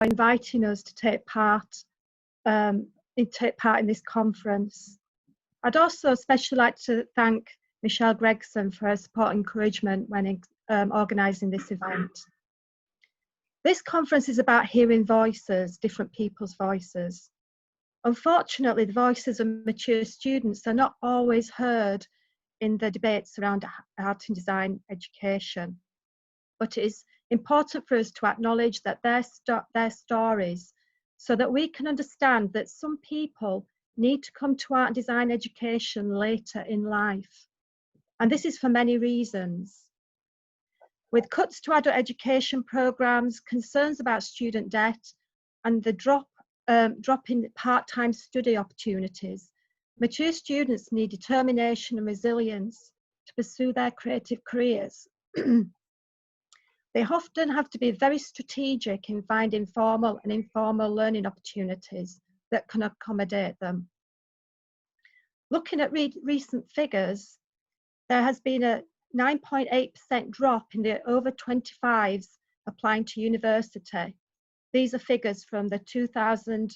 inviting us to take part in this conference. I'd also especially like to thank Michelle Gregson for her support and encouragement when organising this event. This conference is about hearing voices, different people's voices. Unfortunately, the voices of mature students are not always heard in the debates around art and design education. But it is important for us to acknowledge that their stories, so that we can understand that some people need to come to art and design education later in life. And this is for many reasons. With cuts to adult education programs, concerns about student debt, and the drop in part-time study opportunities, mature students need determination and resilience to pursue their creative careers. They often have to be very strategic in finding formal and informal learning opportunities that can accommodate them. Looking at recent figures, there has been a 9.8% drop in the over 25s applying to university. These are figures from the 2017-2018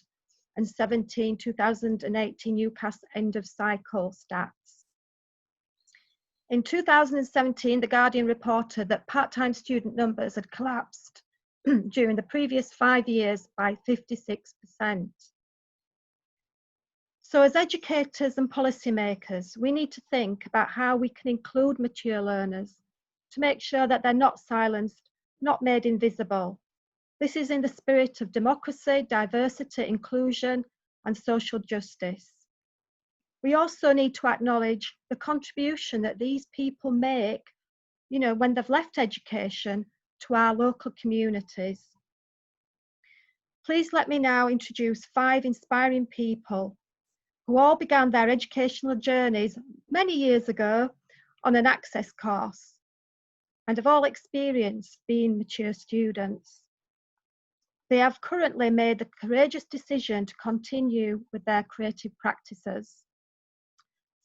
UCAS end of cycle stats. In 2017, The Guardian reported that part-time student numbers had collapsed during the previous 5 years by 56%. So as educators and policymakers, we need to think about how we can include mature learners to make sure that they're not silenced, not made invisible. This is in the spirit of democracy, diversity, inclusion, and social justice. We also need to acknowledge the contribution that these people make, when they've left education, to our local communities. Please let me now introduce 5 inspiring people who all began their educational journeys many years ago on an access course and have all experienced being mature students. They have currently made the courageous decision to continue with their creative practices.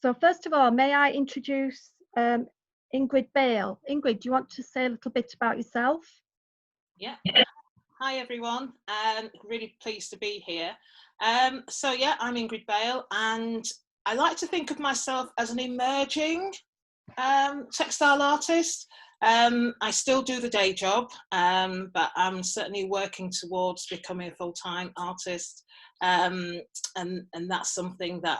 So first of all, may I introduce Ingrid Bale. Ingrid, do you want to say a little bit about yourself? Yeah. Hi everyone, really pleased to be here. So yeah, I'm Ingrid Bale, and I like to think of myself as an emerging textile artist. I still do the day job, but I'm certainly working towards becoming a full-time artist, and that's something that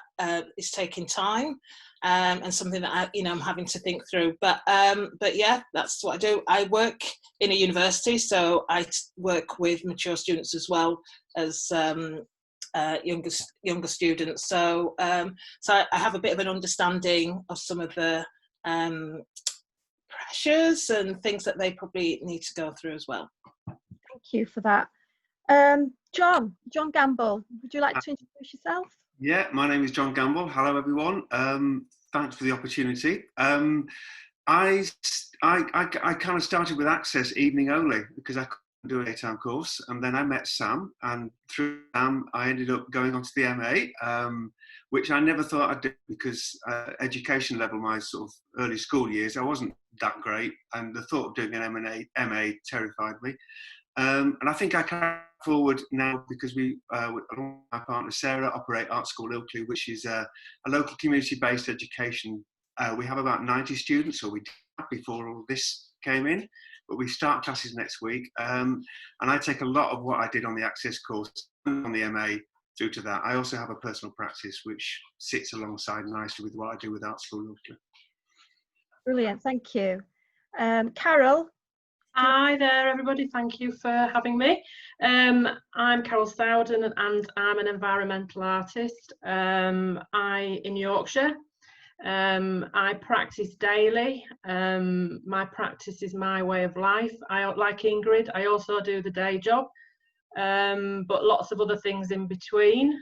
is taking time, and something that I'm having to think through. But yeah, that's what I do. I work in a university, so I work with mature students as well as younger students. So I have a bit of an understanding of some of the pressures and things that they probably need to go through as well. Thank you for that. John Gamble, would you like to introduce yourself? Yeah, my name is John Gamble. Hello everyone. Thanks for the opportunity. I kind of started with Access evening only because I couldn't do an 8-term course, and then I met Sam, and through Sam I ended up going on to the MA, which I never thought I'd do because education level, my sort of early school years, I wasn't that great, and the thought of doing an MA terrified me. And I think I carry forward now because we, along with my partner Sarah, operate Art School Ilkley, which is a local community-based education. We have about 90 students, or we did before all this came in, but we start classes next week. And I take a lot of what I did on the Access course on the MA through to that. I also have a personal practice which sits alongside nicely with what I do with Art School Ilkley. Brilliant, thank you. Carol. Hi there everybody, thank you for having me. I'm Carol Sowden and I'm an environmental artist. In Yorkshire. I practice daily. My practice is my way of life. Like Ingrid, I also do the day job, but lots of other things in between.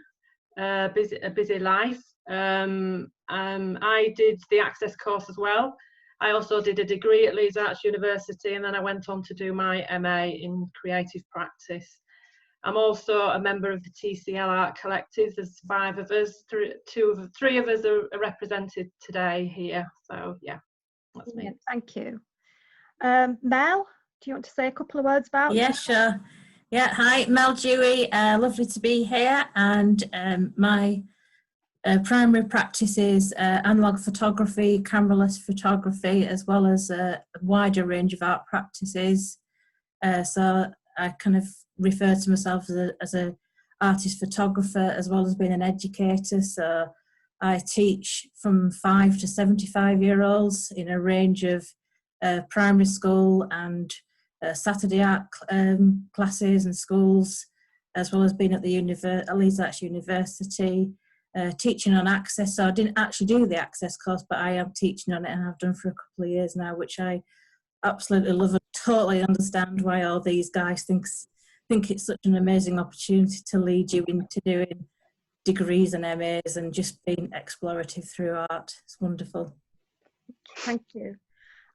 A busy life. I did the Access course as well. I also did a degree at Leeds Arts University, and then I went on to do my MA in creative practice. I'm also a member of the TCL Art Collective. There's 5 of us, 3 of us are represented today here. So yeah, that's me. Thank you. Mel, do you want to say a couple of words about? Yeah, sure. Yeah, hi, Mel Dewey. Lovely to be here. And my primary practice is analogue photography, cameraless photography, as well as a wider range of art practices. So I kind of refer to myself as a artist photographer, as well as being an educator. So I teach from 5 to 75-year-olds in a range of primary school and Saturday art classes and schools, as well as being at the Leeds Arts University, teaching on Access. So I didn't actually do the Access course, but I am teaching on it, and I've done for a couple of years now, which I absolutely love and totally understand why all these guys think it's such an amazing opportunity to lead you into doing degrees and MAs and just being explorative through art. It's wonderful. Thank you.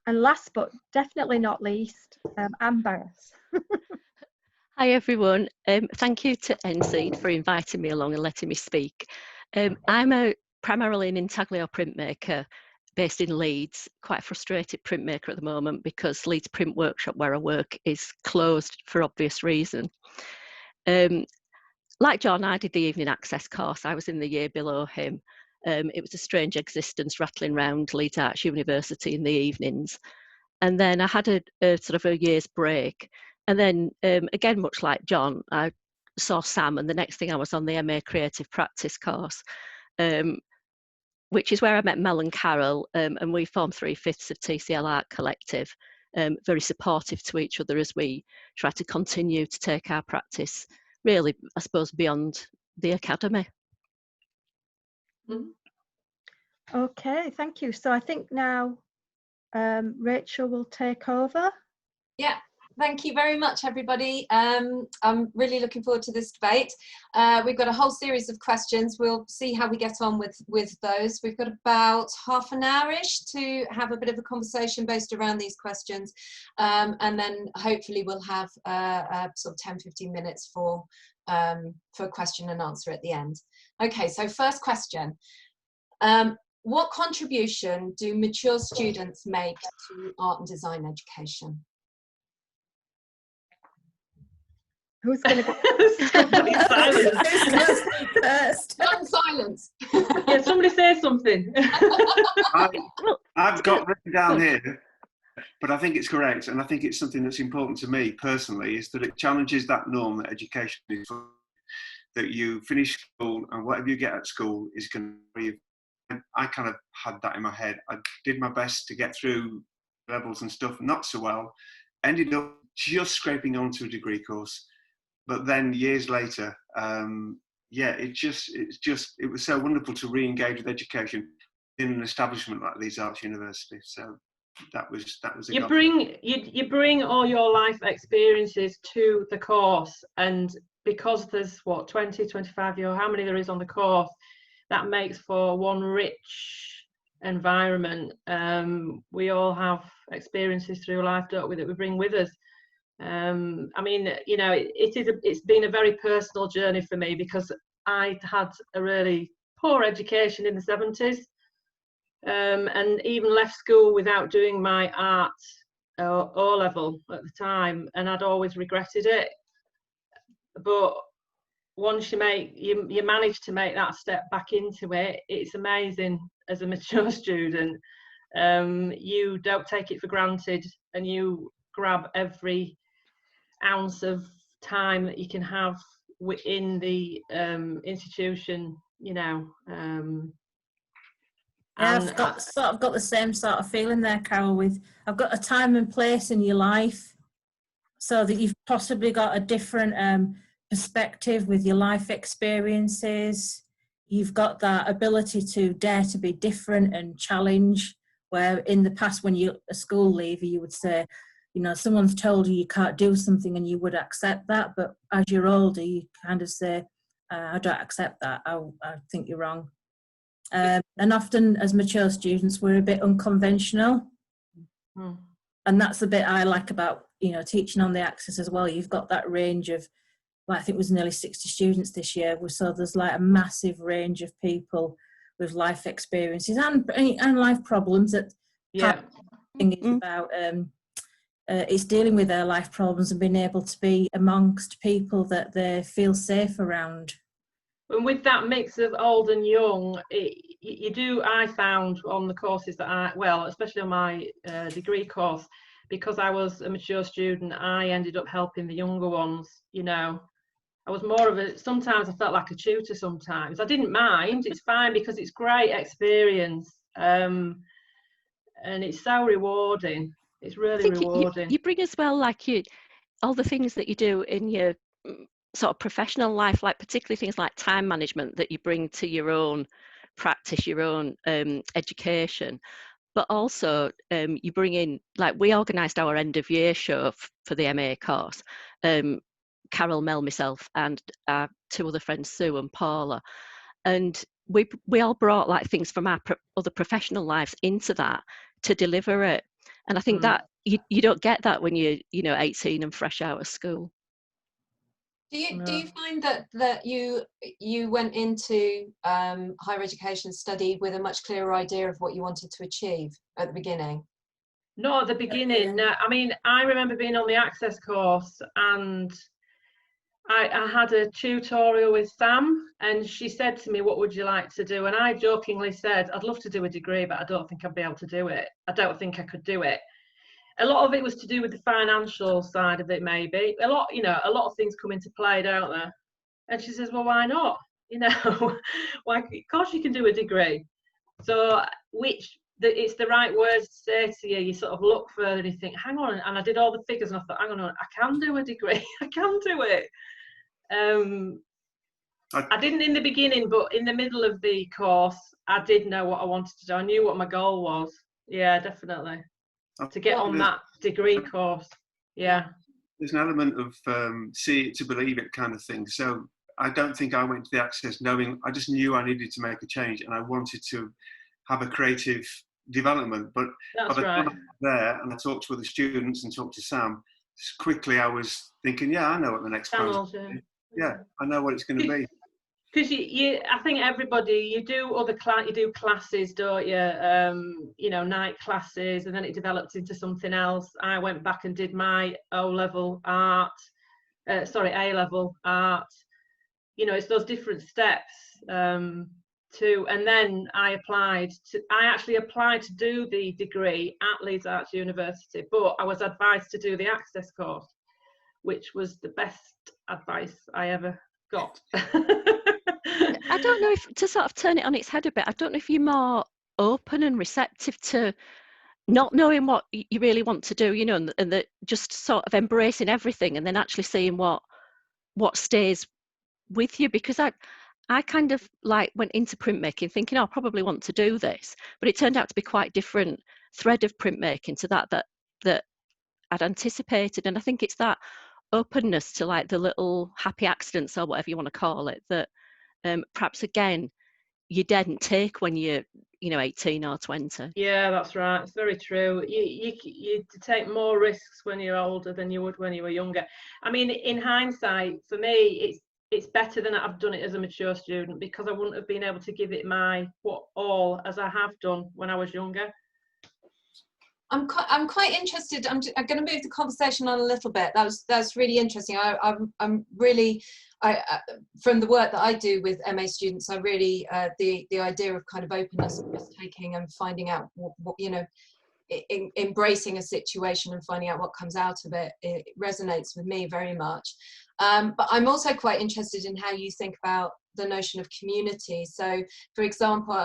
And last but definitely not least, I'm Barrass. Hi everyone, thank you to NSEED for inviting me along and letting me speak. I'm primarily an intaglio printmaker based in Leeds, quite a frustrated printmaker at the moment because Leeds Print Workshop where I work is closed for obvious reason. Like John, I did the evening access course. I was in the year below him. It was a strange existence rattling around Leeds Arts University in the evenings. And then I had a sort of a year's break. And then again, much like John, I saw Sam, and the next thing I was on the MA Creative Practice course, which is where I met Mel and Carol, and we formed 3/5 of TCL Art Collective, very supportive to each other as we try to continue to take our practice, really, I suppose, beyond the academy. Okay, thank you. So I think now Rachel will take over. Yeah, thank you very much, everybody. I'm really looking forward to this debate. We've got a whole series of questions. We'll see how we get on with those. We've got about half an hour-ish to have a bit of a conversation based around these questions. And then hopefully we'll have sort of 10-15 minutes for question and answer at the end. Okay, so first question. What contribution do mature students make to art and design education? Who's going to go? Somebody silence. Who's going to speak first? Long silence. Yeah, somebody say something. I've got written down here, but I think it's correct, and I think it's something that's important to me personally, is that it challenges that norm that education is, that you finish school and whatever you get at school is going to be. I kind of had that in my head. I did my best to get through levels and stuff, not so well. Ended up just scraping onto a degree course, but then years later, yeah, it was so wonderful to re-engage with education in an establishment like Leeds Arts University. So that was you bring all your life experiences to the course, and because there's what 20-25 years, how many there is on the course, that makes for one rich environment. We all have experiences through life, don't we, that we bring with us. I mean, you know, it's been a very personal journey for me because I had a really poor education in the 70s, and even left school without doing my art O-level at the time, and I'd always regretted it. But once you manage to make that step back into it, it's amazing as a mature student. You don't take it for granted, and you grab every ounce of time that you can have within the institution, you know. Yeah, I've got the same sort of feeling there, Carol, with I've got a time and place in your life so that you've possibly got a different perspective with your life experiences. You've got that ability to dare to be different and challenge, where in the past when you're a school leaver you would say, you know, someone's told you can't do something and you would accept that, but as you're older you kind of say, I don't accept that, I think you're wrong. And often as mature students we're a bit unconventional. And that's the bit I like about, you know, teaching on the Access as well. You've got that range of, well, I think it was nearly 60 students this year, so there's like a massive range of people with life experiences and life problems that yeah. thing is about it's dealing with their life problems and being able to be amongst people that they feel safe around. And with that mix of old and young, I found on the courses that especially on my degree course, because I was a mature student, I ended up helping the younger ones, you know. I was more of sometimes I felt like a tutor sometimes. I didn't mind, it's fine because it's great experience. And it's so rewarding. It's really rewarding. You bring as well, like all the things that you do in your sort of professional life, like particularly things like time management that you bring to your own practice, your own education. But also you bring in, like we organised our end of year show for the MA course. Carol, Mel, myself, and two other friends, Sue and Paula, and we all brought like things from our other professional lives into that to deliver it. And I think that you don't get that when you're 18 and fresh out of school. Do you find that you went into higher education study with a much clearer idea of what you wanted to achieve at the beginning? Not at the beginning. I mean, I remember being on the Access course and I had a tutorial with Sam, and she said to me, what would you like to do? And I jokingly said, I'd love to do a degree, but I don't think I'd be able to do it. I don't think I could do it. A lot of it was to do with the financial side of it, maybe. A lot of things come into play, don't they? And she says, well, why not? Why? Of course you can do a degree. So, it's the right words to say to you. You sort of look further and you think, hang on. And I did all the figures and I thought, hang on, I can do a degree. I can do it. I didn't in the beginning, but in the middle of the course, I did know what I wanted to do. I knew what my goal was. Yeah, definitely. To get on that degree course. Yeah. There's an element of see it to believe it kind of thing. So I don't think I went to the Access knowing, I just knew I needed to make a change and I wanted to have a creative development. But by the time I was there and I talked to other students and talked to Sam, quickly I was thinking, yeah, I know what the next program is. Yeah, I know what it's going to be. Because I think everybody, you do classes, don't you? Night classes, and then it developed into something else. I went back and did my A-level art. It's those different steps too. And then I actually applied to do the degree at Leeds Arts University, but I was advised to do the Access course, which was the best advice I ever got. I don't know if, to sort of turn it on its head a bit, I don't know if you're more open and receptive to not knowing what you really want to do, and that just sort of embracing everything and then actually seeing what stays with you. Because I kind of like went into printmaking thinking, I probably want to do this, but it turned out to be quite different thread of printmaking to that I'd anticipated. And I think it's that openness to like the little happy accidents or whatever you want to call it that perhaps again you didn't take when you're 18 or 20. Yeah, that's right, it's very true. You take more risks when you're older than you would when you were younger. I mean, in hindsight, for me it's better than I've done it as a mature student, because I wouldn't have been able to give it my all as I have done when I was younger. I'm quite interested. I'm going to move the conversation on a little bit. That's really interesting. I'm really, from the work that I do with MA students, I really the idea of kind of openness, risk taking, and finding out what embracing a situation and finding out what comes out of it. It resonates with me very much. But I'm also quite interested in how you think about the notion of community. So, for example,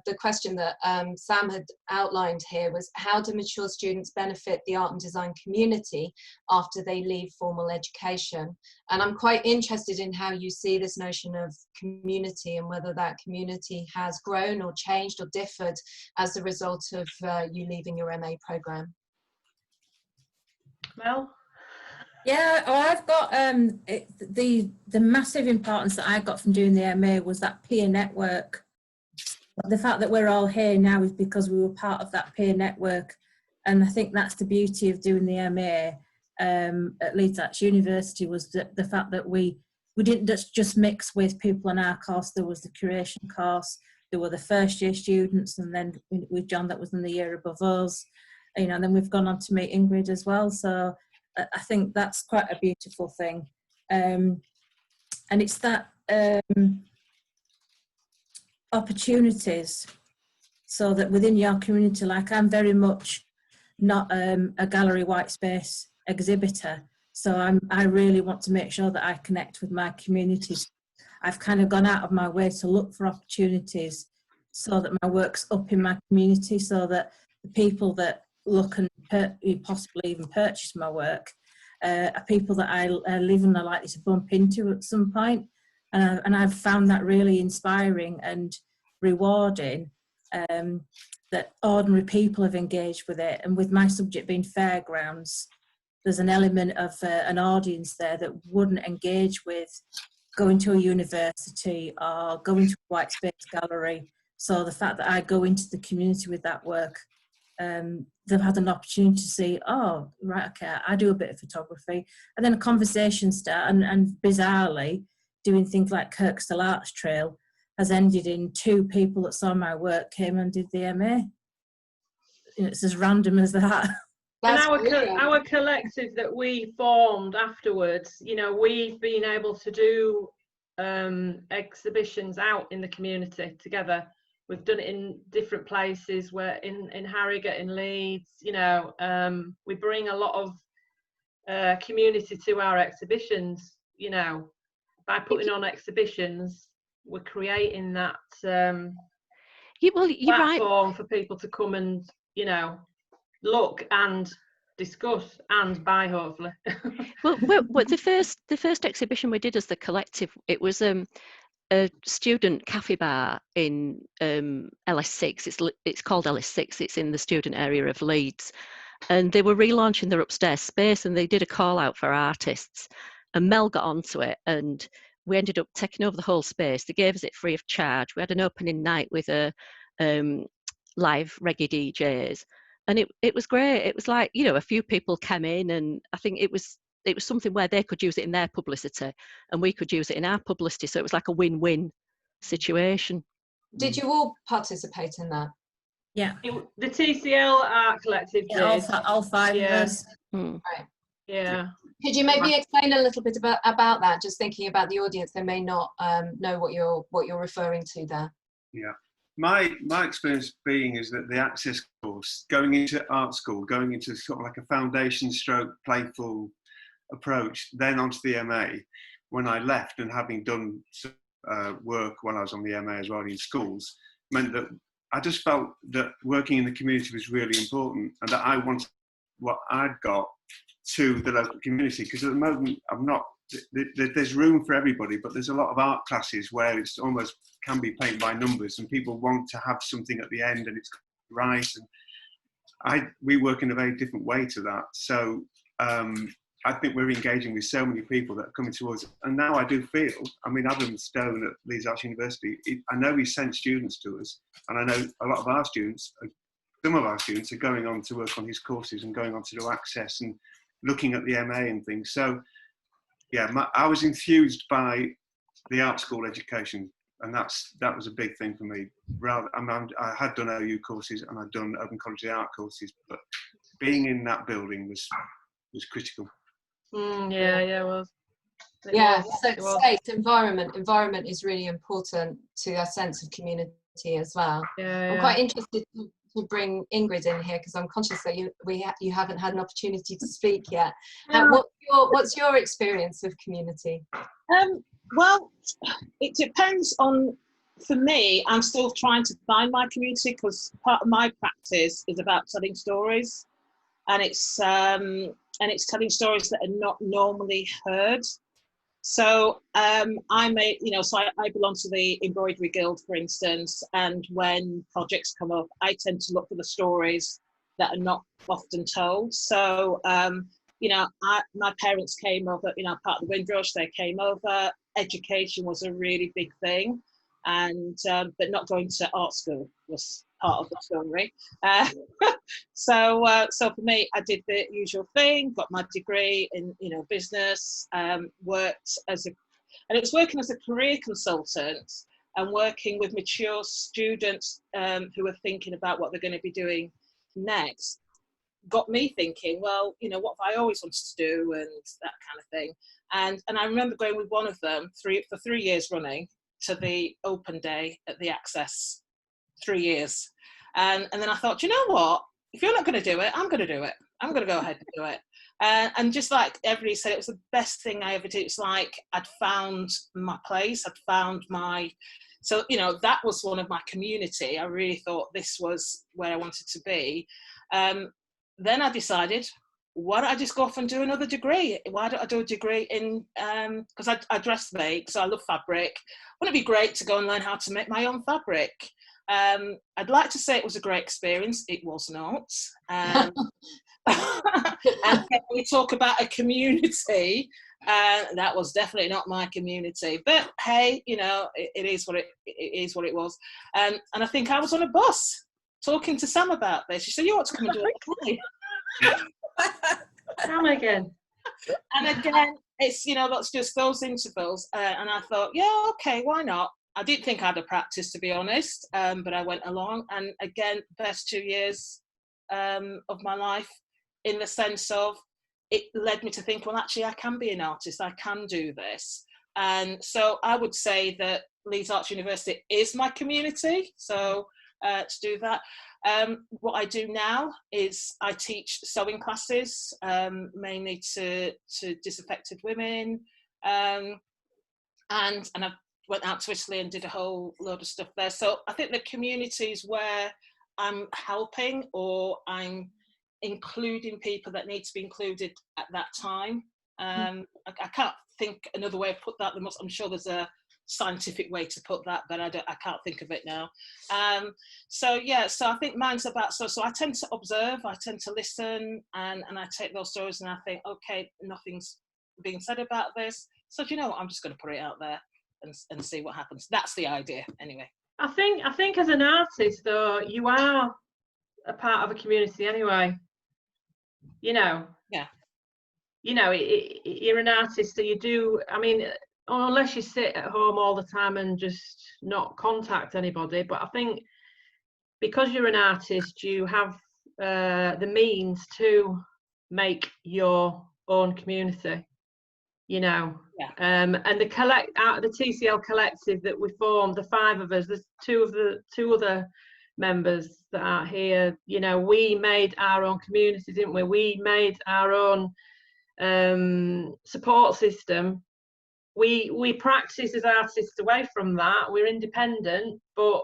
the question that Sam had outlined here was, how do mature students benefit the art and design community after they leave formal education? And I'm quite interested in how you see this notion of community and whether that community has grown or changed or differed as a result of you leaving your MA programme. Well, yeah, I've got the massive importance that I got from doing the MA was that peer network. The fact that we're all here now is because we were part of that peer network, and I think that's the beauty of doing the MA at Leeds Arts University, was the fact that we didn't just mix with people on our course. There was the curation course, there were the first year students, and then with John that was in the year above us. you know, and then we've gone on to meet Ingrid as well. So I think that's quite a beautiful thing. And it's that opportunities, so that within your community, like I'm very much not a gallery white space exhibitor, so I really want to make sure that I connect with my communities. I've kind of gone out of my way to look for opportunities so that my work's up in my community, so that the people that look and possibly even purchase my work are people that I live and are likely to bump into at some point. And I've found that really inspiring and rewarding, that ordinary people have engaged with it. And with my subject being fairgrounds, there's an element of an audience there that wouldn't engage with going to a university or going to a white space gallery. So the fact that I go into the community with that work, they've had an opportunity to see, oh, right, okay, I do a bit of photography. And then a conversation start, and bizarrely, doing things like Kirkstall Arts Trail has ended in 2 people that saw my work came and did the MA. You know, it's as random as that. And our collective that we formed afterwards, you know, we've been able to do exhibitions out in the community together. We've done it in different places, where in Harrogate, in Leeds, you know, we bring a lot of community to our exhibitions, you know, by putting on exhibitions. We're creating that you're platform right. for people to come and, you know, look and discuss and buy, hopefully. Well, the first exhibition we did as the collective, it was a student cafe bar in LS6. It's called LS6. It's in the student area of Leeds, and they were relaunching their upstairs space, and they did a call out for artists, and Mel got onto it, and we ended up taking over the whole space. They gave us it free of charge. We had an opening night with a live reggae DJs, and it was great. It was like, you know, a few people came in, and I think it was something where they could use it in their publicity and we could use it in our publicity. So it was like a win-win situation. Did you all participate in that? Yeah. The TCL Art Collective did. All 5 of us. Right. Yeah. Could you maybe explain a little bit about that? Just thinking about the audience, they may not know what you're referring to there. Yeah. My experience being is that the access course, going into art school, going into sort of like a foundation stroke playful approach, then onto the MA, when I left and having done work when I was on the MA as well in schools, meant that I just felt that working in the community was really important, and that I wanted what I'd got to the local community, because at the moment there's room for everybody, but there's a lot of art classes where it's almost can be paint by numbers, and people want to have something at the end and it's right, and we work in a very different way to that. So I think we're engaging with so many people that are coming towards, and now I do feel, I mean, Adam Stone at Leeds Arts University, I know he sent students to us, and I know a lot of our students, some of our students are going on to work on his courses and going on to do access and looking at the MA and things. So yeah, I was enthused by the art school education, and that was a big thing for me. I had done LAU courses and I'd done Open College of the Art courses, but being in that building was critical. It was. Space, environment is really important to our sense of community as well. I'm quite interested to bring Ingrid in here, because I'm conscious that you haven't had an opportunity to speak yet. What's your experience of community? Well, it depends on. For me, I'm still trying to find my community, because part of my practice is about telling stories, and it's telling stories that are not normally heard. So I belong to the Embroidery Guild, for instance, and when projects come up, I tend to look for the stories that are not often told. So my parents came over, part of the Windrush, they came over. Education was a really big thing, and but not going to art school was part of the story. So for me, I did the usual thing, got my degree in business, worked and it was working as a career consultant and working with mature students who are thinking about what they're going to be doing next. got me thinking, well, you know, what have I always wanted to do, and that kind of thing. And I remember going with one of them for 3 years running to the open day at the Access, 3 years. And then I thought, you know what, if you're not going to do it, I'm going to do it. I'm going to go ahead and do it. And just like everybody said, it was the best thing I ever did. It's like I'd found my place. I'd found my, so, you know, that was one of my community. I really thought this was where I wanted to be. Then I decided, why don't I just go off and do another degree? Why don't I do a degree in, because I dressmake, so I love fabric. Wouldn't it be great to go and learn how to make my own fabric? I'd like to say it was a great experience. It was not. And when we talk about a community, that was definitely not my community. But hey, you know, it is what it is what it was. And I think I was on a bus talking to Sam about this. She said, "You ought to come and do it." Come again. And again, it's, you know, that's just those intervals. And I thought, yeah, okay, why not? I didn't think I'd have practice, to be honest, but I went along. And again, best 2 years of my life, in the sense of it led me to think, well, actually, I can be an artist. I can do this. And so I would say that Leeds Arts University is my community. So to do that. What I do now is I teach sewing classes, mainly to disaffected women. And I've went out to Italy and did a whole load of stuff there. So I think the communities where I'm helping or I'm including people that need to be included at that time. I can't think another way of put that. I'm sure there's a scientific way to put that, but I can't think of it now. So yeah, so I think mine's about, so I tend to observe, I tend to listen, and I take those stories and I think, okay, nothing's being said about this. So do you know what, I'm just going to put it out there and see what happens. That's the idea anyway. I think as an artist though, you are a part of a community anyway. You know. Yeah. You know, you're an artist, so you do, I mean, unless you sit at home all the time and just not contact anybody. But I think because you're an artist, you have the means to make your own community, you know. Yeah. And out of the TCL collective that we formed, the 5 of us, there's two other members that are here, you know, we made our own community, didn't we? We made our own support system. We practice as artists away from that. We're independent, but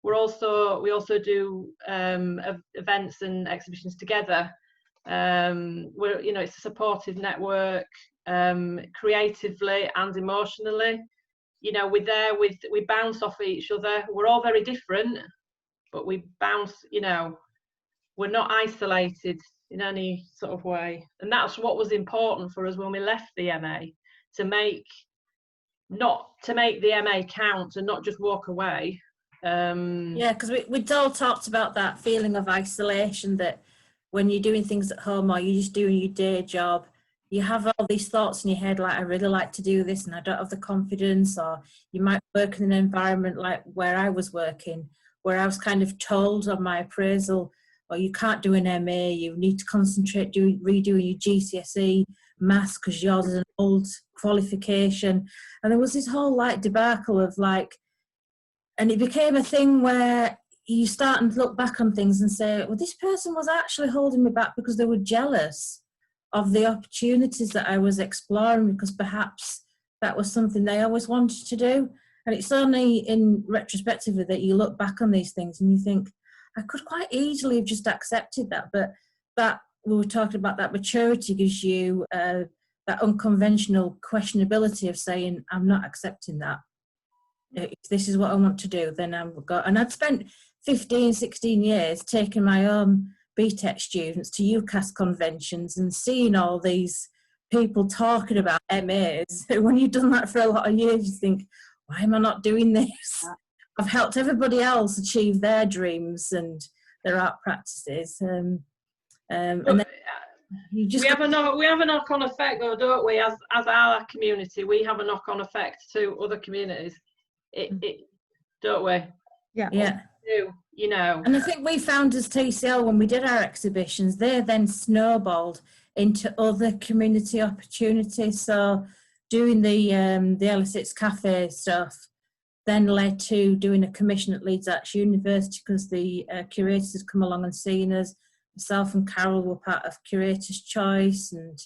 we also do events and exhibitions together. We're, you know, it's a supportive network, creatively and emotionally. You know, we bounce off each other. We're all very different, but we bounce. You know, we're not isolated in any sort of way, and that's what was important for us when we left the MA. To make the MA count and not just walk away. Yeah, because we'd all talked about that feeling of isolation, that when you're doing things at home or you're just doing your day job, you have all these thoughts in your head like, I really like to do this and I don't have the confidence. Or you might work in an environment like where I was working, where I was kind of told on my appraisal, or you can't do an MA, you need to concentrate redoing your GCSE maths because yours is an old qualification. And there was this whole like debacle of like, and it became a thing where you start and look back on things and say, well, this person was actually holding me back because they were jealous of the opportunities that I was exploring, because perhaps that was something they always wanted to do. And it's only in retrospectively that you look back on these things and you think, I could quite easily have just accepted that, but that we were talking about, that maturity gives you that unconventional questionability of saying, I'm not accepting that. If this is what I want to do, then I'm go. And I'd spent 15, 16 years taking my own BTEC students to UCAS conventions and seeing all these people talking about MAs. When you've done that for a lot of years, you think, why am I not doing this? I've helped everybody else achieve their dreams and their art practices. And then you just we have a knock-on effect, though, don't we? As our community, we have a knock-on effect to other communities. Don't we? Yeah. Yeah. do, you know. And I think we found as TCL, when we did our exhibitions, they then snowballed into other community opportunities. So doing the L6 Cafe stuff then led to doing a commission at Leeds Arts University, because the curators had come along and seen us. Myself and Carol were part of Curator's Choice, and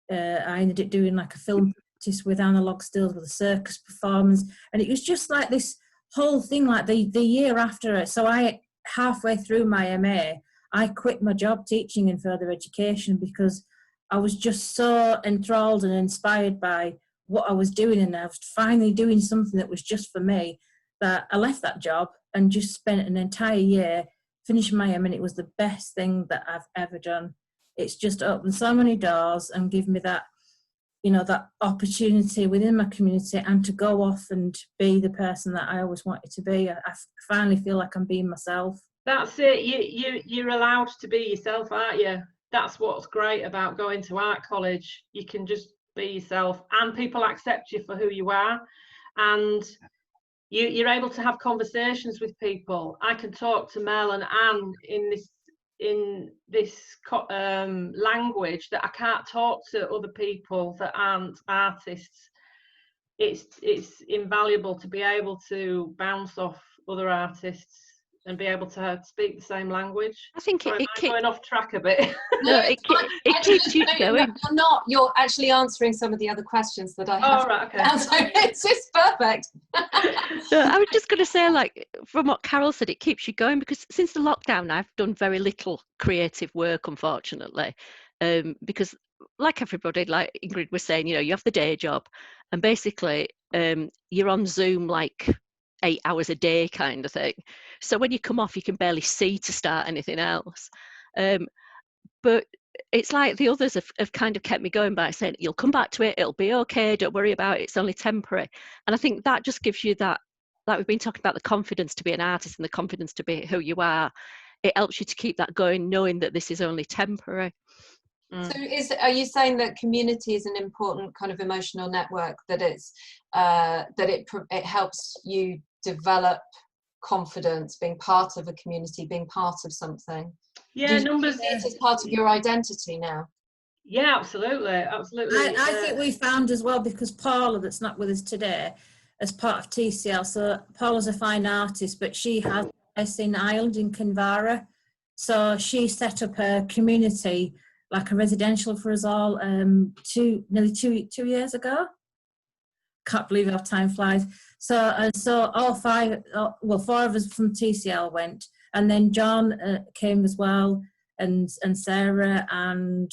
I ended up doing like a film practice with analogue stills with a circus performance. And it was just like this whole thing, like the year after it. So I, halfway through my MA, I quit my job teaching in further education, because I was just so enthralled and inspired by what I was doing, and I was finally doing something that was just for me, that I left that job and just spent an entire year finishing my MA, and it was the best thing that I've ever done. It's just opened so many doors and given me that, you know, that opportunity within my community, and to go off and be the person that I always wanted to be. I finally feel like I'm being myself. That's it. You're allowed to be yourself, aren't you? That's what's great about going to art college. You can just be yourself, and people accept you for who you are, and you're able to have conversations with people. I can talk to Mel and Anne in this language that I can't talk to other people that aren't artists. It's invaluable to be able to bounce off other artists and be able to speak the same language. I think I'm going off track a bit. No, it keeps you going. You're actually answering some of the other questions that I have. Oh, right, okay. So it's just perfect. No, I was just going to say, like, from what Carol said, it keeps you going, because since the lockdown, I've done very little creative work, unfortunately, because like everybody, like Ingrid was saying, you know, you have the day job, and basically you're on Zoom like 8 hours a day kind of thing. So when you come off, you can barely see to start anything else. But it's like the others have kind of kept me going by saying, you'll come back to it, it'll be okay, don't worry about it, it's only temporary. And I think that just gives you that, like we've been talking about, the confidence to be an artist and the confidence to be who you are. It helps you to keep that going, knowing that this is only temporary. So are you saying that community is an important kind of emotional network, that it's it helps you develop confidence, being part of a community, being part of something? Yeah, numbers. It is part of your identity now. Yeah, absolutely. I think we found as well, because Paula, that's not with us today, as part of TCL. So Paula's a fine artist, but she has a place in Ireland, in Kinvara. So she set up a community, like a residential for us all, nearly two years ago. Can't believe how time flies. So all four of us from TCL went, and then John came as well, and Sarah, and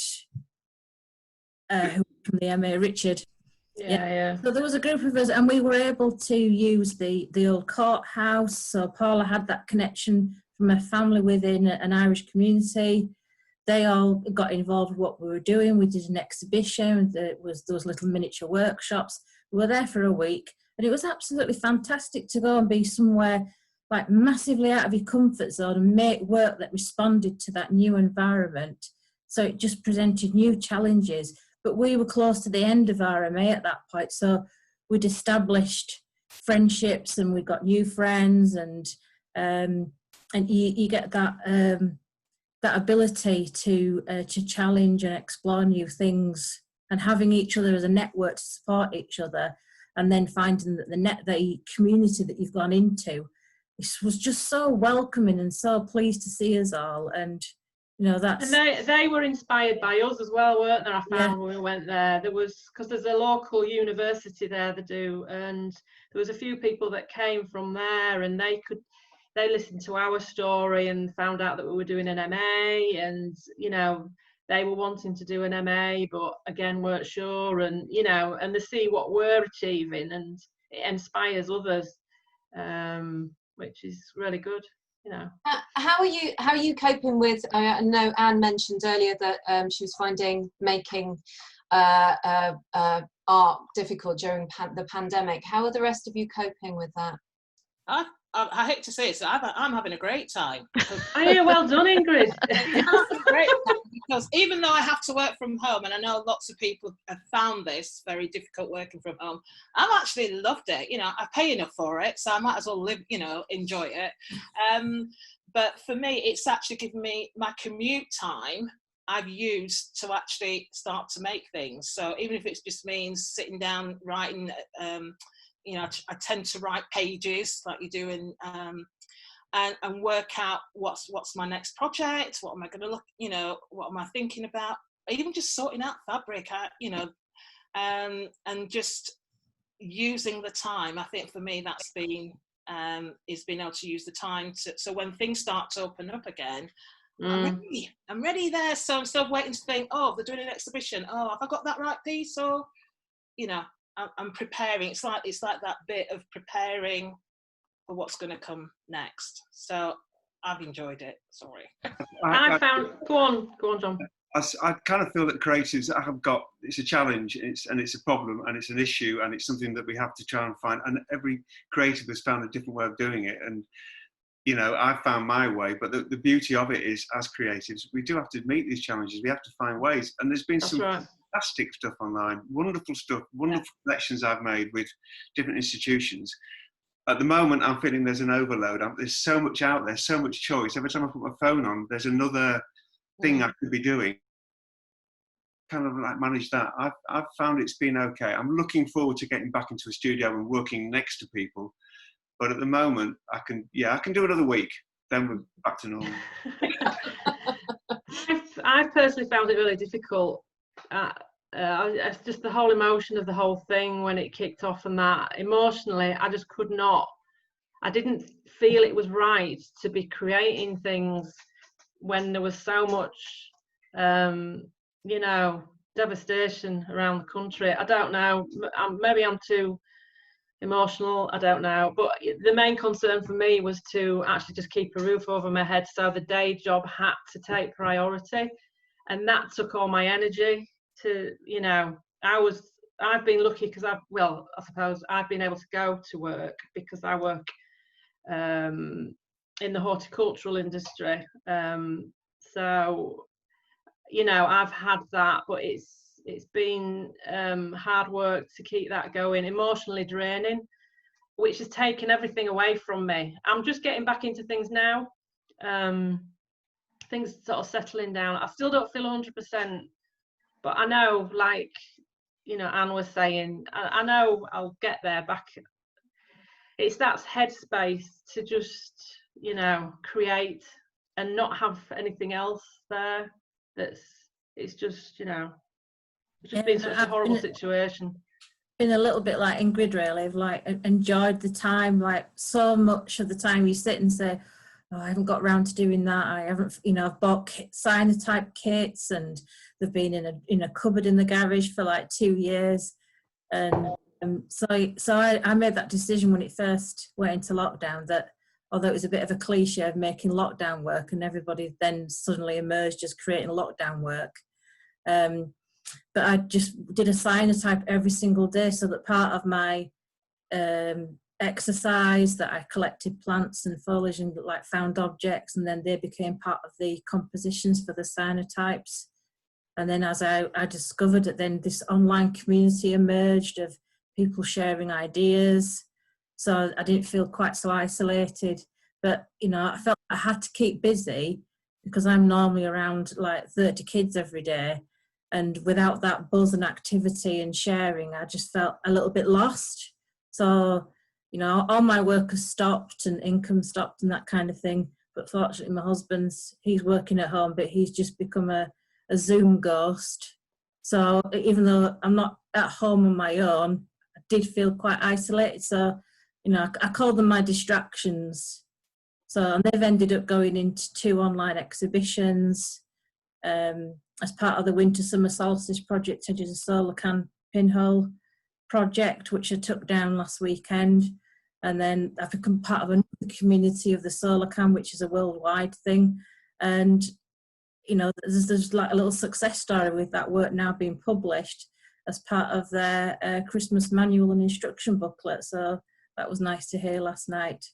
who from the MA, Richard. Yeah. So there was a group of us, and we were able to use the old courthouse. So Paula had that connection from a family within an Irish community. They all got involved with what we were doing. We did an exhibition. There was those little miniature workshops. We were there for a week, and it was absolutely fantastic to go and be somewhere like massively out of your comfort zone and make work that responded to that new environment. So it just presented new challenges. But we were close to the end of our MA at that point, so we'd established friendships and we got new friends, and you get that that ability to challenge and explore new things, and having each other as a network to support each other, and then finding that the community that you've gone into, this was just so welcoming and so pleased to see us all. And you know, that's, and they were inspired by us as well, weren't there? I found when we went there, there was, because there's a local university there they do, and there was a few people that came from there, and they listened to our story and found out that we were doing an MA, and you know, they were wanting to do an MA but again weren't sure, and you know, and they see what we're achieving, and it inspires others, which is really good. You know. How are you coping with? I know Anne mentioned earlier that she was finding making art difficult during the pandemic. How are the rest of you coping with that? I hate to say it, so I'm having a great time. Oh, yeah, well done, Ingrid. Great. because even though I have to work from home, and I know lots of people have found this very difficult working from home, I've actually loved it. You know, I pay enough for it, so I might as well live, you know, enjoy it. But for me, it's actually given me my commute time I've used to actually start to make things. So even if it just means sitting down, writing, you know, I tend to write pages like you do in, and work out what's my next project, what am I going to look, you know, what am I thinking about, even just sorting out fabric, you know, and just using the time. I think for me that's been, is being able to use the time to, so when things start to open up again, I'm ready there. So I'm still waiting to think, oh, they're doing an exhibition, oh, have I got that right piece? Or, you know, I'm preparing. It's like that bit of preparing for what's going to come next. So I've enjoyed it. Sorry. I found, go on, John. I kind of feel that creatives have got, it's a challenge, and it's a problem, and it's an issue, and it's something that we have to try and find. And every creative has found a different way of doing it. And, you know, I've found my way, but the beauty of it is, as creatives, we do have to meet these challenges. We have to find ways. And there's been some fantastic stuff online, wonderful stuff, wonderful connections I've made with different institutions. At the moment, I'm feeling there's an overload. There's so much out there, so much choice. Every time I put my phone on, there's another thing I could be doing. Kind of like manage that. I've found it's been okay. I'm looking forward to getting back into a studio and working next to people. But at the moment, I can do another week. Then we're back to normal. I've personally found it really difficult. It's just the whole emotion of the whole thing when it kicked off, and that emotionally I just could not, I didn't feel it was right to be creating things when there was so much you know, devastation around the country. I don't know, maybe I'm too emotional, I don't know, but the main concern for me was to actually just keep a roof over my head, so the day job had to take priority, and that took all my energy. To, you know, I've been lucky because I suppose I've been able to go to work because I work in the horticultural industry, so, you know, I've had that, but it's been hard work to keep that going, emotionally draining, which has taken everything away from me. I'm just getting back into things now, things sort of settling down. I still don't feel 100%. But I know, like, you know, Anne was saying, I know I'll get there back. It's that headspace to just, you know, create and not have anything else there. It's just, you know, it's just been such a horrible situation. Been a little bit like Ingrid, really. I've like enjoyed the time, like so much of the time you sit and say, oh, I haven't got around to doing that. I haven't, you know, I've bought cyanotype kits, and they've been in a cupboard in the garage for like 2 years. And so I made that decision when it first went into lockdown, that although it was a bit of a cliche of making lockdown work, and everybody then suddenly emerged as creating lockdown work. But I just did a cyanotype every single day, so that part of my exercise, that I collected plants and foliage and like found objects, and then they became part of the compositions for the cyanotypes. And then as I discovered that then this online community emerged of people sharing ideas, so I didn't feel quite so isolated. But, you know, I felt I had to keep busy because I'm normally around like 30 kids every day, and without that buzz and activity and sharing, I just felt a little bit lost. So, you know, all my work has stopped and income stopped and that kind of thing. But fortunately, my husband's, he's working at home, but he's just become a Zoom ghost. So even though I'm not at home on my own, I did feel quite isolated. So, you know, I call them my distractions. So, and they've ended up going into 2 online exhibitions. As part of the Winter Summer Solstice project, I did a solar can pinhole project, which I took down last weekend. And then I've become part of another community of the solar can, which is a worldwide thing. And, you know, there's like a little success story with that work now being published as part of their Christmas manual and instruction booklet. So that was nice to hear last night.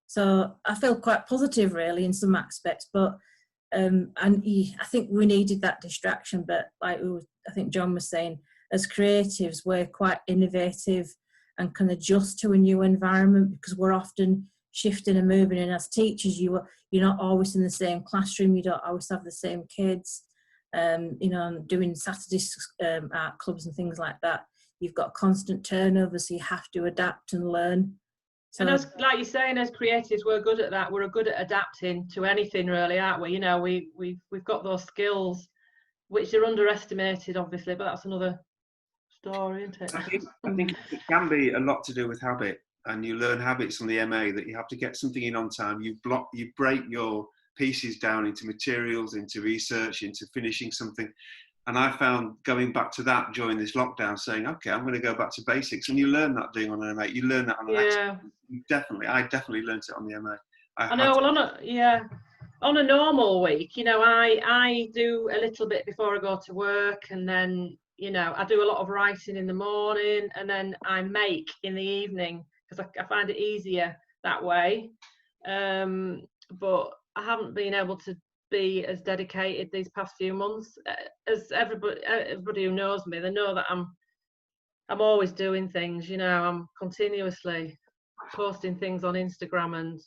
So I feel quite positive really in some aspects, but I think we needed that distraction, but like I think John was saying, as creatives, we're quite innovative and can adjust to a new environment because we're often shifting and moving. And as teachers, you're not always in the same classroom. You don't always have the same kids. Doing Saturday art clubs and things like that. You've got constant turnover, so you have to adapt and learn. So, and like you're saying, as creatives, we're good at that. We're good at adapting to anything, really, aren't we? We've got those skills, which are underestimated, obviously, but that's another story, isn't it? I think it can be a lot to do with habit, and you learn habits on the MA that you have to get something in on time. You break your pieces down into materials, into research, into finishing something. And I found going back to that during this lockdown, saying, okay, I'm going to go back to basics. And you learn that doing on an MA. You learn that on an I definitely learned it on the MA. I know. Well, on a normal week, I do a little bit before I go to work, and then I do a lot of writing in the morning, and then I make in the evening because I find it easier that way. But I haven't been able to be as dedicated these past few months. As everybody who knows me, they know that I'm always doing things. I'm continuously posting things on Instagram, and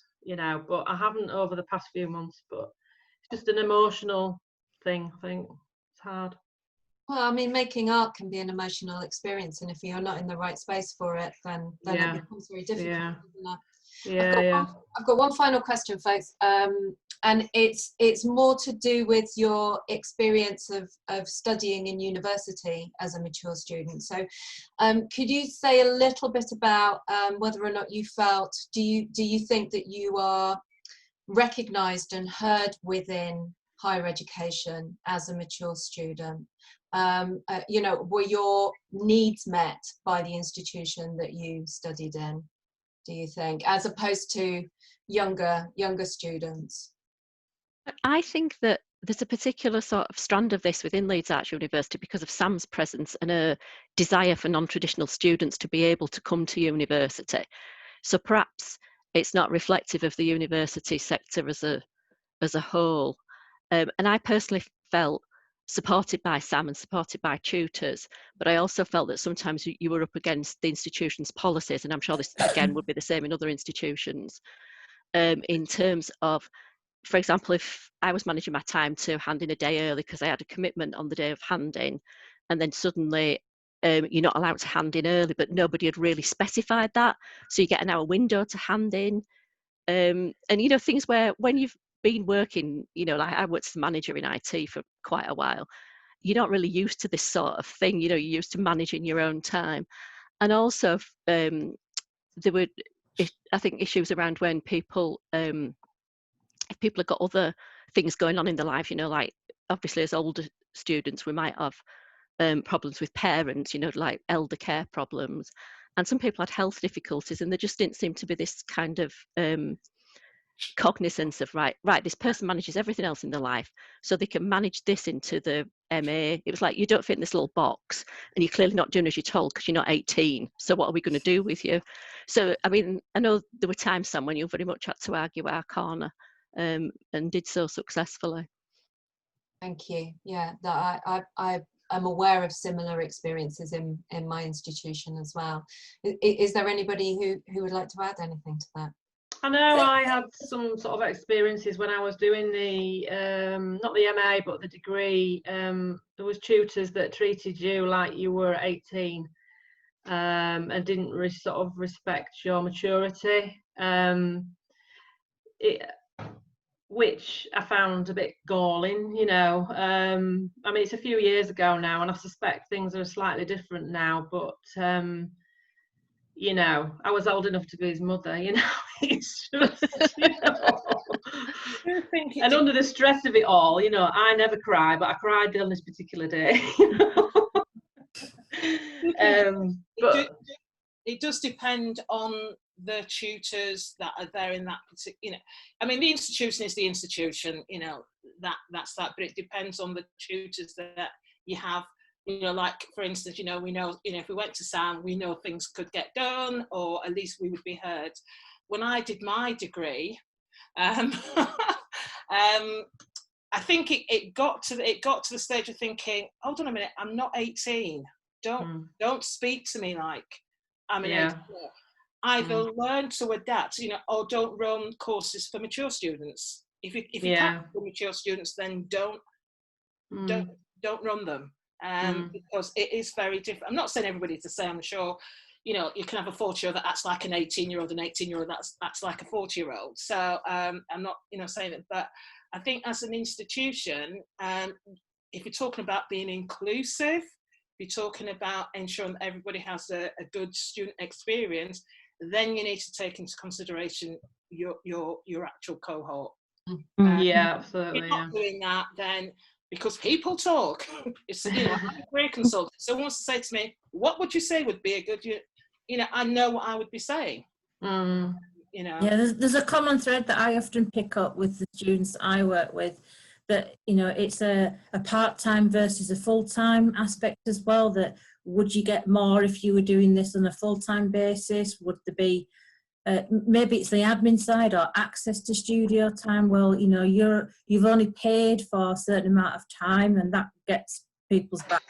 but I haven't over the past few months. But it's just an emotional thing. I think it's hard. Well, I mean, making art can be an emotional experience, and if you're not in the right space for it, then it becomes very difficult. I've got one final question, folks, and it's more to do with your experience of studying in university as a mature student. So, could you say a little bit about whether or not you felt? Do you think that you are recognised and heard within higher education as a mature student? Were your needs met by the institution that you studied in, do you think, as opposed to younger students? I think that there's a particular sort of strand of this within Leeds Arts University because of Sam's presence and a desire for non-traditional students to be able to come to university. So perhaps it's not reflective of the university sector as a whole. And I personally felt supported by Sam and supported by tutors, but I also felt that sometimes you were up against the institution's policies, and I'm sure this again would be the same in other institutions, in terms of, for example, if I was managing my time to hand in a day early because I had a commitment on the day of handing, and then suddenly you're not allowed to hand in early, but nobody had really specified that, so you get an hour window to hand in, and things where when you've been working, like I worked as a manager in IT for quite a while, you're not really used to this sort of thing. You're used to managing your own time. And also there were, I think, issues around when people, if people have got other things going on in their life, like obviously as older students, we might have problems with parents, like elder care problems. And some people had health difficulties, and there just didn't seem to be this kind of cognizance of right, this person manages everything else in their life, so they can manage this into the MA. It was like, you don't fit in this little box, and you're clearly not doing as you're told because you're not 18, so what are we going to do with you? So I mean, I know there were times, Sam, when you very much had to argue our corner, and did so successfully. Thank you. Yeah, I'm aware of similar experiences in my institution as well. Is there anybody who would like to add anything to that? I know I had some sort of experiences when I was doing the, not the MA, but the degree. There was tutors that treated you like you were 18 and didn't sort of respect your maturity, which I found a bit galling, I mean, it's a few years ago now, and I suspect things are slightly different now, but I was old enough to be his mother, it's just, and under the stress of it all, I never cry, but I cried on this particular day. But it does depend on the tutors that are there in that particular, I mean, the institution is the institution, that's that, but it depends on the tutors that you have. Like for instance, we know, if we went to Sam, we know things could get done, or at least we would be heard. When I did my degree, I I think it got to the stage of thinking, hold on a minute, I'm not 18. Don't speak to me like I'm an 18. Either learn to adapt, or don't run courses for mature students. If you can't for mature students, then don't run them, because it is very different. I'm not saying everybody's the same. I'm sure, you can have a 40-year-old that acts like an 18-year-old, an 18-year-old that acts like a 40-year-old. So I'm not, saying that, but I think as an institution, if you're talking about being inclusive, if you're talking about ensuring that everybody has a good student experience, then you need to take into consideration your actual cohort. Yeah, absolutely. If you're not doing that, then because people talk, it's I'm a career consultant. Someone wants to say to me, "What would you say would be a good?" I know what I would be saying. Yeah, there's a common thread that I often pick up with the students I work with, that it's a part-time versus a full-time aspect as well. That would you get more if you were doing this on a full-time basis? Would there be maybe it's the admin side or access to studio time? Well, you've only paid for a certain amount of time, and that gets people's back.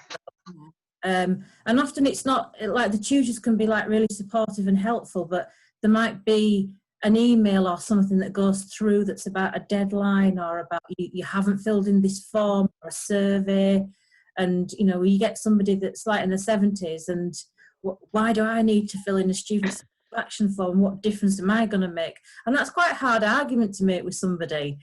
And often it's not like the tutors can be like really supportive and helpful, but there might be an email or something that goes through that's about a deadline, or about you haven't filled in this form, or a survey, and you get somebody that's like in the 70s, and why do I need to fill in a student satisfaction form? What difference am I going to make? And that's quite a hard argument to make with somebody.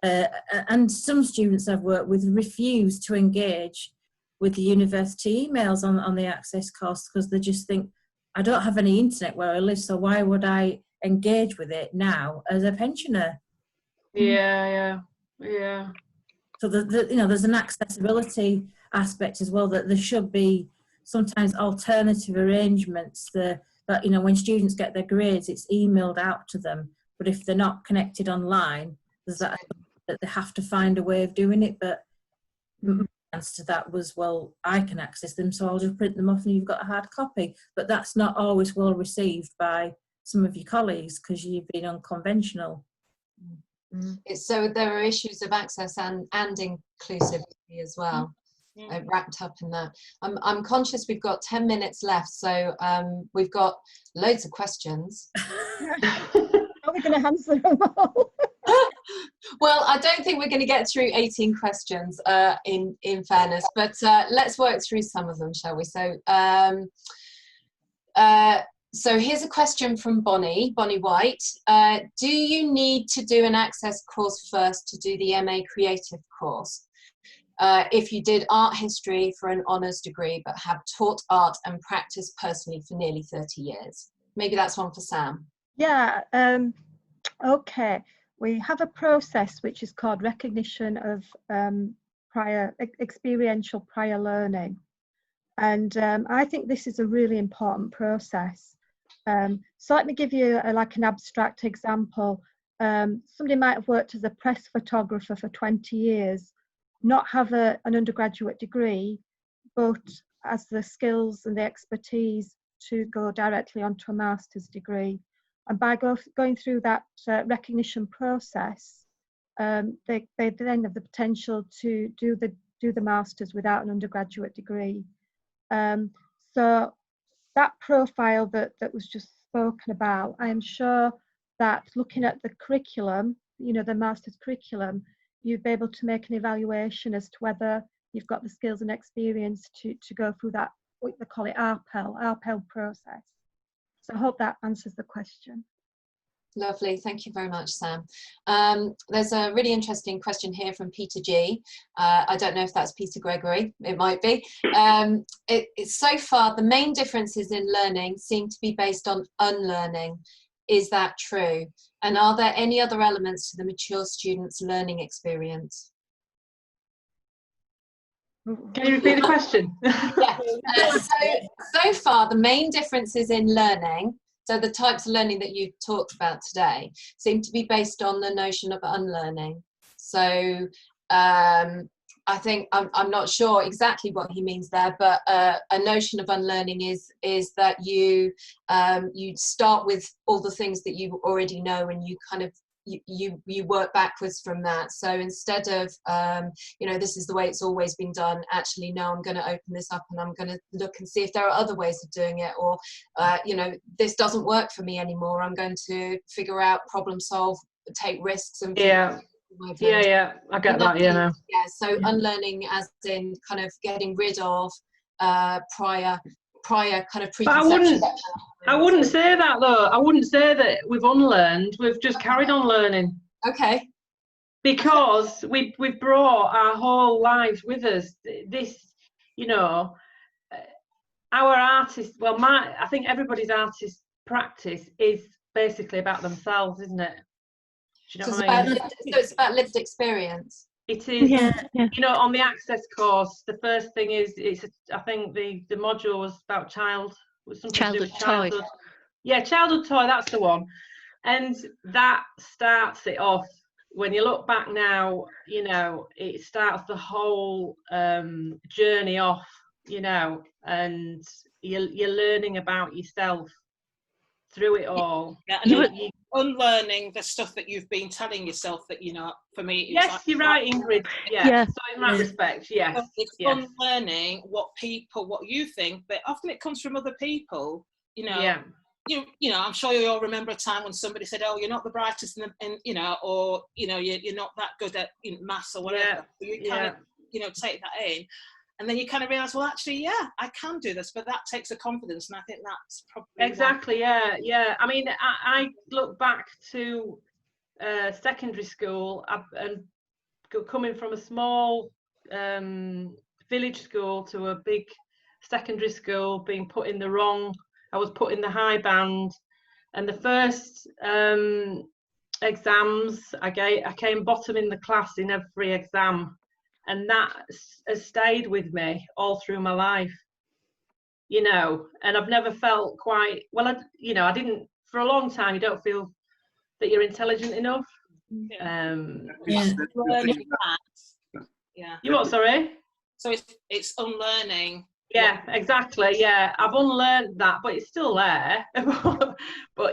And some students I've worked with refuse to engage with the university emails on the access course, because they just think, I don't have any internet where I live, so why would I engage with it now as a pensioner? Yeah. So there's an accessibility aspect as well, that there should be sometimes alternative arrangements that when students get their grades, it's emailed out to them, but if they're not connected online, there's that they have to find a way of doing it. But my answer to that was, well, I can access them, so I'll just print them off and you've got a hard copy. But that's not always well received by some of your colleagues, because you've been unconventional. So there are issues of access and inclusivity as well, wrapped up in that. I'm conscious we've got 10 minutes left, so we've got loads of questions. Are we going to answer them all? Well, I don't think we're going to get through 18 questions in fairness, but let's work through some of them, shall we? So here's a question from Bonnie White. Do you need to do an access course first to do the MA Creative course? If you did art history for an honours degree but have taught art and practiced personally for nearly 30 years? Maybe that's one for Sam. Yeah, okay. We have a process which is called recognition of experiential prior learning. And I think this is a really important process. So let me give you an abstract example. Somebody might have worked as a press photographer for 20 years, not have an undergraduate degree, but has the skills and the expertise to go directly onto a master's degree. And by going through that recognition process, they then have the potential to do the masters without an undergraduate degree. So that profile that was just spoken about, I am sure that looking at the curriculum, the master's curriculum, you'd be able to make an evaluation as to whether you've got the skills and experience to go through that, what they call it, RPEL process. So I hope that answers the question. Lovely, thank you very much, Sam. There's a really interesting question here from Peter G. I don't know if that's Peter Gregory, it might be. So far, the main differences in learning seem to be based on unlearning. Is that true? And are there any other elements to the mature student's learning experience? Can you repeat the question? Yeah. So far, the main differences in learning, so the types of learning that you talked about today, seem to be based on the notion of unlearning. So I think, I'm not sure exactly what he means there, but a notion of unlearning is that you start with all the things that you already know, and you kind of you work backwards from that. So instead of this is the way it's always been done, actually no, I'm going to open this up and I'm going to look and see if there are other ways of doing it, or this doesn't work for me anymore, I'm going to figure out, problem solve, take risks, and I get that. So unlearning, as in kind of getting rid of prior kind of preconceptions. I wouldn't say that though. I wouldn't say that we've unlearned. We've just carried on learning. Okay. Because we've brought our whole lives with us. This, our artist. Well, I think everybody's artist practice is basically about themselves, isn't it? Do you know what I mean? So it's about lived experience. It is, on the Access course, the first thing is, I think the module was about childhood toy. Yeah, childhood toy, that's the one. And that starts it off. When you look back now, it starts the whole journey off, and you're learning about yourself through it all. Yeah, and you're unlearning the stuff that you've been telling yourself that, for me. Yes, you're right, Ingrid. Yeah. So in that respect, yes. It's unlearning what you think, but often it comes from other people, Yeah. I'm sure you all remember a time when somebody said, "Oh, you're not the brightest or you're not that good at maths or whatever." Yeah. You kind of, take that in. And then you kind of realise, well, actually, I can do this, but that takes a confidence, and I think that's probably exactly, yeah. I mean, I look back to secondary school and coming from a small village school to a big secondary school, being put in I was put in the high band, and the first exams I came bottom in the class in every exam. And that has stayed with me all through my life, and I've never felt quite, well, I didn't, for a long time, you don't feel that you're intelligent enough. You what, sorry? So it's unlearning. Yeah, exactly, yeah. I've unlearned that, but it's still there. But,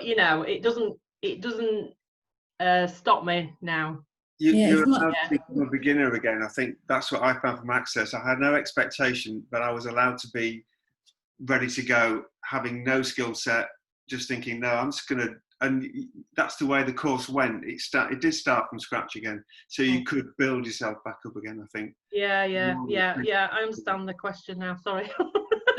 it doesn't stop me now. You're allowed to become a beginner again. I think that's what I found from Access. I had no expectation, but I was allowed to be ready to go, having no skill set, just thinking, no, I'm just going to, and that's the way the course went. It did start from scratch again. So you could build yourself back up again, I think. Yeah. I understand the question now, sorry.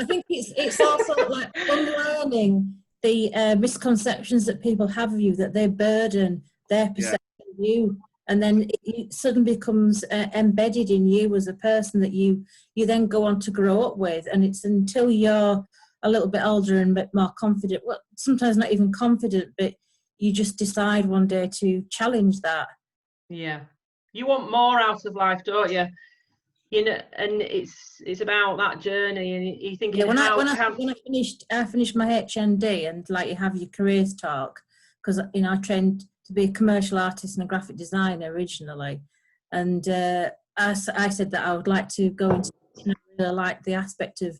I think it's also like unlearning the misconceptions that people have of you, that they burden their perception of you. And then it suddenly becomes embedded in you as a person that you then go on to grow up with. And it's until you're a little bit older and a bit more confident, well, sometimes not even confident, but you just decide one day to challenge that. Yeah. You want more out of life, don't you? And it's about that journey, and you think, when I finished my HND, and like you have your careers talk, because I trained to be a commercial artist and a graphic designer originally, and I said that I would like to go into, really like the aspect of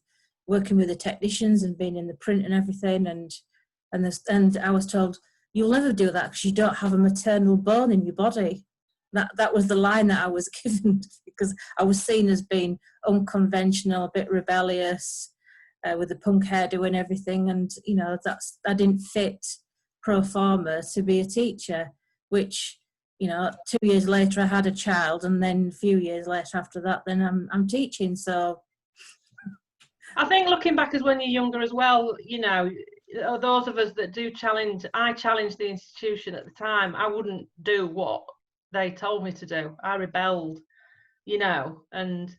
working with the technicians and being in the print and everything, and I was told, you'll never do that because you don't have a maternal bone in your body. That was the line that I was given, because I was seen as being unconventional, a bit rebellious, with the punk hairdo and everything, and I didn't fit pro forma to be a teacher, which 2 years later I had a child, and then a few years later after that then I'm teaching. So I think looking back as when you're younger as well, those of us that do challenge, I challenged the institution at the time. I wouldn't do what they told me to do. I rebelled, and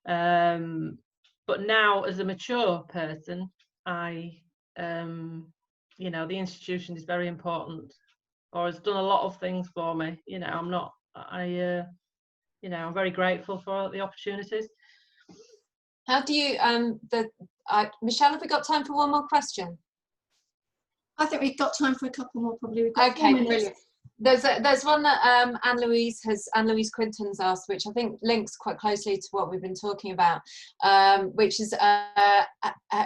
but now as a mature person, the institution is very important, or has done a lot of things for me. I'm very grateful for the opportunities. How do you, Michelle, have we got time for one more question? I think we've got time for a couple more, probably. We've got okay, brilliant. There's one that Anne-Louise Quinton's asked, which I think links quite closely to what we've been talking about, which is,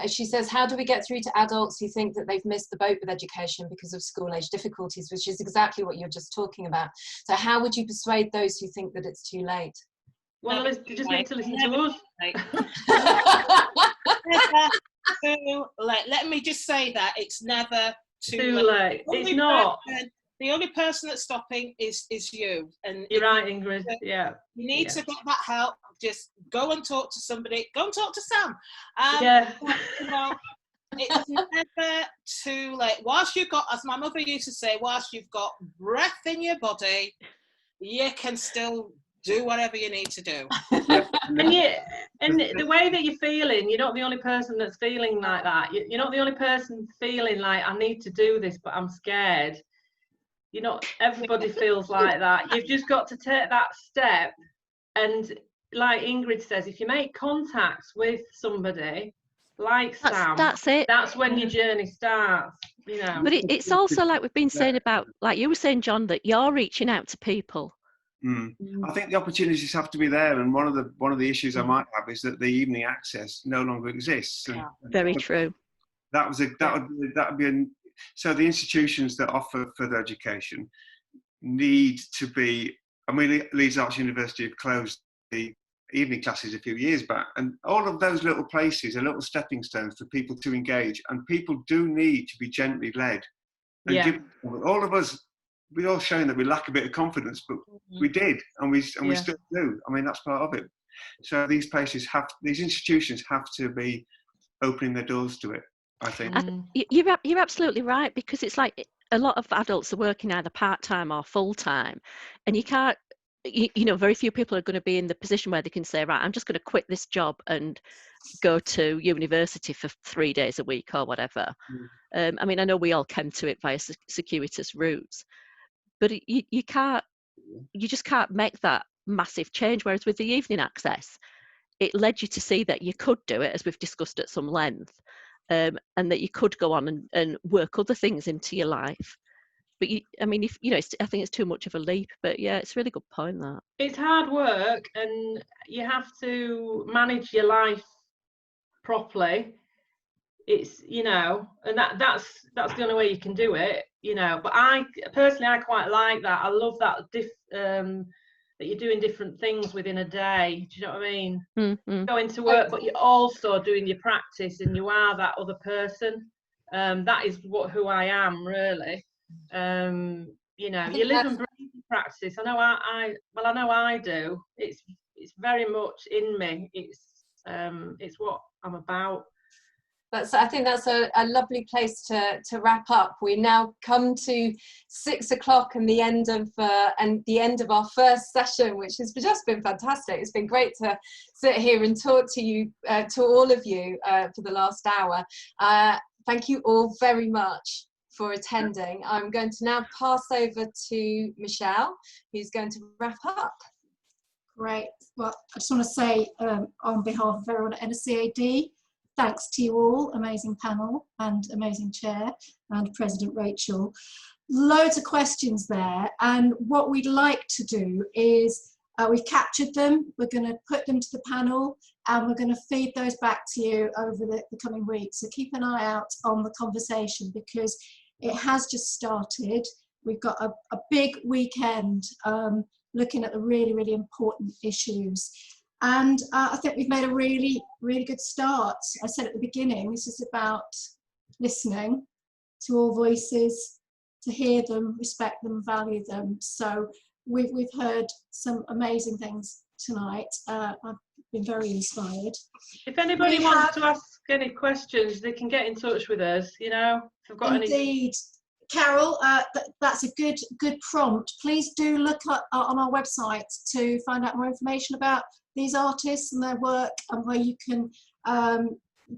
she says, how do we get through to adults who think that they've missed the boat with education because of school age difficulties, which is exactly what you're just talking about. So how would you persuade those who think that it's too late? Well, you just need to listen to us. Never too late. Let me just say that it's never too late. It's not. The only person that's stopping is you. And you're right, Ingrid. Yeah. You need to get that help. Just go and talk to somebody. Go and talk to Sam. You know, it's never too late. Whilst you've got, as my mother used to say, whilst you've got breath in your body, you can still do whatever you need to do. And the way that you're feeling, you're not the only person that's feeling like that. You're not the only person feeling like, I need to do this, but I'm scared. You know, everybody feels like that. You've just got to take that step. And like Ingrid says, if you make contacts with somebody like Sam, that's it. That's when your journey starts, you know. But it's also like we've been saying about, like you were saying, John, that you're reaching out to people. I think the opportunities have to be there, and one of the issues I might have is that the evening access no longer exists. And very true. That would be so the institutions that offer further education need to be. I mean, Leeds Arts University have closed the evening classes a few years back, and all of those little places are little stepping stones for people to engage, and people do need to be gently led. And all of us, we're all showing that we lack a bit of confidence, but we did, and we still do. I mean, that's part of it. So these institutions have to be opening their doors to it, I think. You're absolutely right, because it's like a lot of adults are working either part-time or full-time, and you can't, you know, very few people are going to be in the position where they can say, right, I'm just going to quit this job and go to university for 3 days a week or whatever. I mean, I know we all came to it via circuitous routes, but you just can't make that massive change. Whereas with the evening access, it led you to see that you could do it, as we've discussed at some length, and that you could go on and work other things into your life. But I mean, if you know, I think it's too much of a leap. But yeah, it's a really good point, that it's hard work, and you have to manage your life properly. It's, you know, and that's the only way you can do it, you know. But I personally quite like that. I love that that you're doing different things within a day. Do you know what I mean? Going to work, but you're also doing your practice, and you are that other person. That is who I am, really. You know, you live and breathe practice. I know I do. It's very much in me. It's what I'm about. I think that's a lovely place to wrap up. We now come to 6 o'clock and the end of our first session, which has just been fantastic. It's been great to sit here and talk to you, to all of you, for the last hour. Thank you all very much for attending. I'm going to now pass over to Michelle, who's going to wrap up. Great. Well, I just want to say on behalf of everyone at NSCAD, thanks to you all, amazing panel and amazing chair and President Rachel. Loads of questions there, and what we'd like to do is we've captured them, we're going to put them to the panel, and we're going to feed those back to you over the coming weeks. So keep an eye out on the conversation, because it has just started. We've got a big weekend looking at the really, really important issues. And I think we've made a really, really good start. I said at the beginning, this is about listening to all voices, to hear them, respect them, value them. So we've heard some amazing things tonight. I've been very inspired. If anybody wants to ask any questions, they can get in touch with us, you know. If they've got Indeed. Carol, that's a good prompt. Please do look on our website to find out more information about these artists and their work, and where you can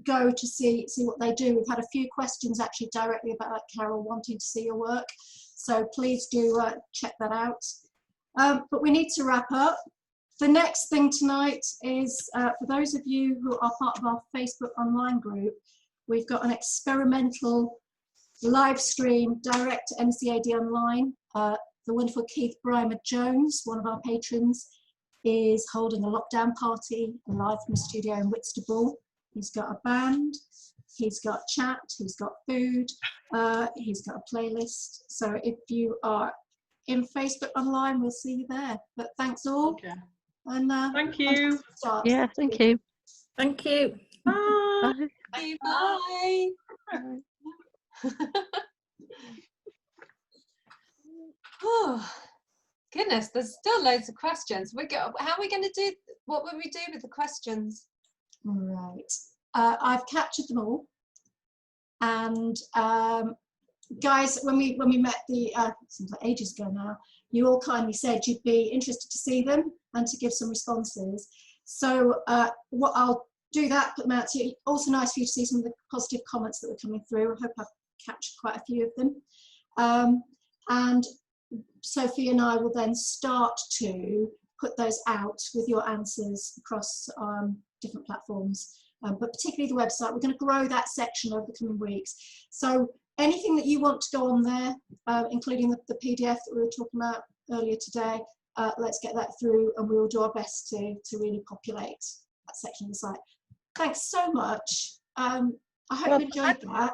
go to see what they do. We've had a few questions actually directly about Carol wanting to see your work, so please do check that out. But we need to wrap up. The next thing tonight is, for those of you who are part of our Facebook online group, we've got an experimental live stream direct to NCAD online the wonderful Keith Brymer-Jones, one of our patrons, is holding a lockdown party live from a studio in Whitstable. He's got a band, he's got chat, he's got food, he's got a playlist. So if you are in Facebook online, we'll see you there. But thanks all. Okay. And thank you. Yeah, thank you. Thank you. Bye. Bye. Bye. Oh, goodness, there's still loads of questions. How are we going to do, what will we do with the questions? Right. I've captured them all. And guys, when we met seems like ages ago now, you all kindly said you'd be interested to see them and to give some responses. So what I'll do that, put them out to you. Also nice for you to see some of the positive comments that were coming through. I hope I've captured quite a few of them. And Sophie and I will then start to put those out with your answers across different platforms, but particularly the website. We're going to grow that section over the coming weeks. So anything that you want to go on there, including the PDF that we were talking about earlier today, let's get that through, and we'll do our best to really populate that section of the site. Thanks so much. I hope you enjoyed that.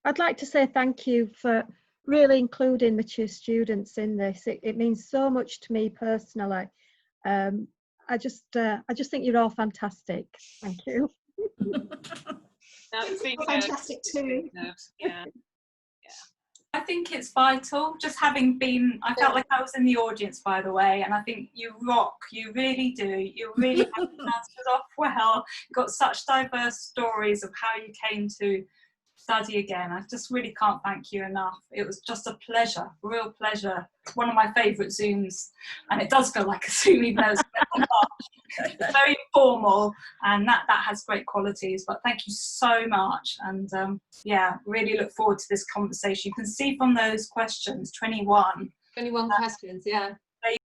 I'd like to say thank you for really including mature students in this. It means so much to me personally. I just think you're all fantastic. Thank you. It's been fantastic too. Yeah. I think it's vital, just having been, I felt like I was in the audience, by the way, and I think you rock, you really do. You really have started off well, got such diverse stories of how you came to study again. I just really can't thank you enough. It was just a pleasure, a real pleasure. It's one of my favourite Zooms, and it does feel like a Zoom, even though it's very formal, and that has great qualities. But thank you so much, and yeah, really look forward to this conversation. You can see from those questions, 21 questions, yeah.